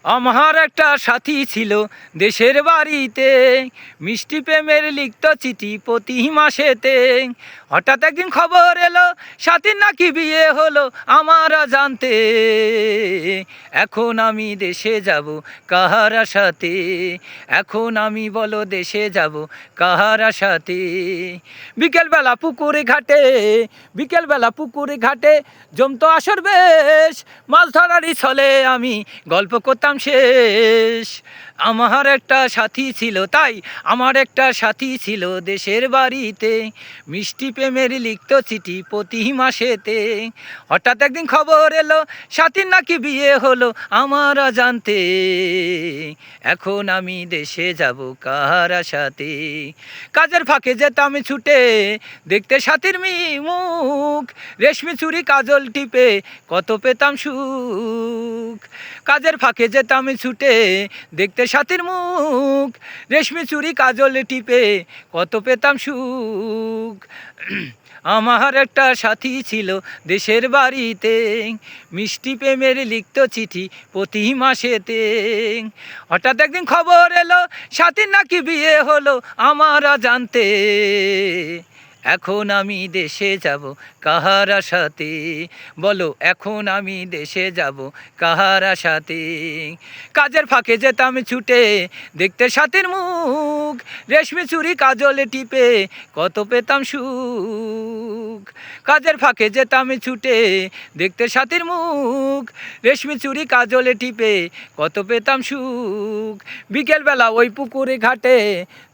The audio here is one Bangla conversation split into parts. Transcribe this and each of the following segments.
আমার একটা সাথী ছিল দেশের বাড়িতে, মিষ্টি প্রেমের লিখত চিঠি প্রতি মাসেতে। হঠাৎ একদিন খবর এলো সাথীর নাকি বিয়ে হলো আমার জানতে। এখন আমি দেশে যাব কাহার আশাতে, এখন আমি বলো দেশে যাব কাহার আশাতে। বিকেলবেলা পুকুরে ঘাটে, বিকেলবেলা পুকুরে ঘাটে জমতো আসর বেশ, মাছ ধরারই ছলে আমি গল্প করতাম শেষ। আমার একটা সাথী ছিল, তাই আমার একটা সাথী ছিল দেশের বাড়িতে, মিষ্টি প্রেমের লিখত চিঠি প্রতি মাসেতে। হঠাৎ একদিন খবর এলো সাথীর নাকি বিয়ে হলো আমার জানতে। এখন আমি দেশে যাব কাহার আশাতে। কাজের ফাঁকে যেতাম ছুটে দেখতে সাথীর মুখ, রেশমি চুড়ি কাজল টিপে কত পেতাম সুখ। কাজের ফাঁকে যেতাম ছুটে দেখতে সাথীর মুখ, রেশমি চুড়ি কাজল টিপে কত পেতাম সুখ। আমার একটা সাথী ছিল দেশের বাড়িতে, মিষ্টি প্রেমের লিখত চিঠি প্রতি মাসেতে। হঠাৎ একদিন খবর এলো সাথীর নাকি বিয়ে হলো আমার জানতে। এখন আমি দেশে যাব কাহার আশাতে, বলো এখন আমি দেশে যাব কাহার আশাতে। কাজের ফাঁকে যেতাম ছুটে দেখতে সাথীর মুখ, রেশমি চুড়ি কাজল টিপে কত পেতাম সুখ। কাজের ফাঁকে যেতাম ছুটে দেখতে সাথীর মুখ, রেশমি চুড়ি কাজল টিপে কত পেতাম সুখ। বিকেলবেলা ওই পুকুরে ঘাটে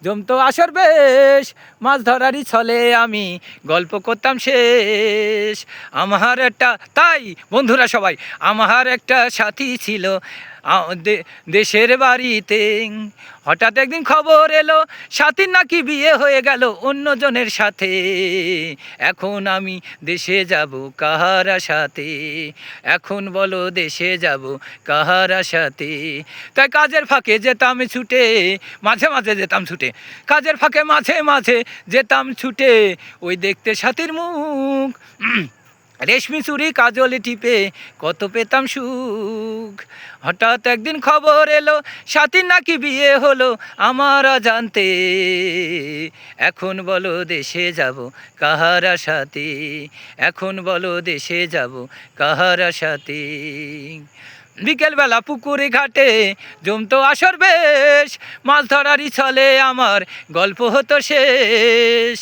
জমতো আসর বেশ, মাছ ধরারই ছলে আমি গল্প করতাম শেষ। আমার একটা, তাই বন্ধুরা সবাই, আমার একটা সাথী ছিল দেশের বাড়িতে। হঠাৎ একদিন খবর এলো সাথীর নাকি বিয়ে হয়ে গেল অন্যজনের সাথে। এখন আমি দেশে যাব কাহার আশাতে, এখন বলো দেশে যাব কাহার আশাতে। তাই কাজের ফাঁকে যেতাম ছুটে, মাঝে মাঝে যেতাম ছুটে, কাজের ফাঁকে মাঝে মাঝে যেতাম ছুটে ওই দেখতে সাথীর মুখ, রেশমি চুড়ি কাজল টিপে কত পেতাম সুখ। হঠাৎ একদিন খবর এলো সাথীর নাকি বিয়ে হলো আমার জানতে। এখন বলো দেশে যাব কাহার আশাতে, এখন বলো দেশে যাব কাহার আশাতে। বিকেলবেলা পুকুরে ঘাটে জমতো আসর বেশ, মাছ ধরারই ছলে আমার গল্প হতো শেষ।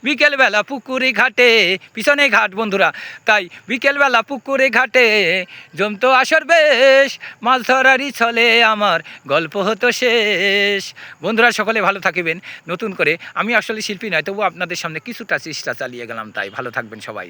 বিকেলবেলা পুকুরে ঘাটে, পিছনে ঘাট বন্ধুরা, তাই বিকেলবেলা পুকুরে ঘাটে জমতো আসর বেশ, মাছ ধরারই ছলে আমার গল্প হতো শেষ। বন্ধুরা সকলে ভালো থাকিবেন। নতুন করে, আমি আসলে শিল্পী নয়, তবু আপনাদের সামনে কিছুটা চেষ্টা চালিয়ে গেলাম, তাই ভালো থাকবেন সবাই।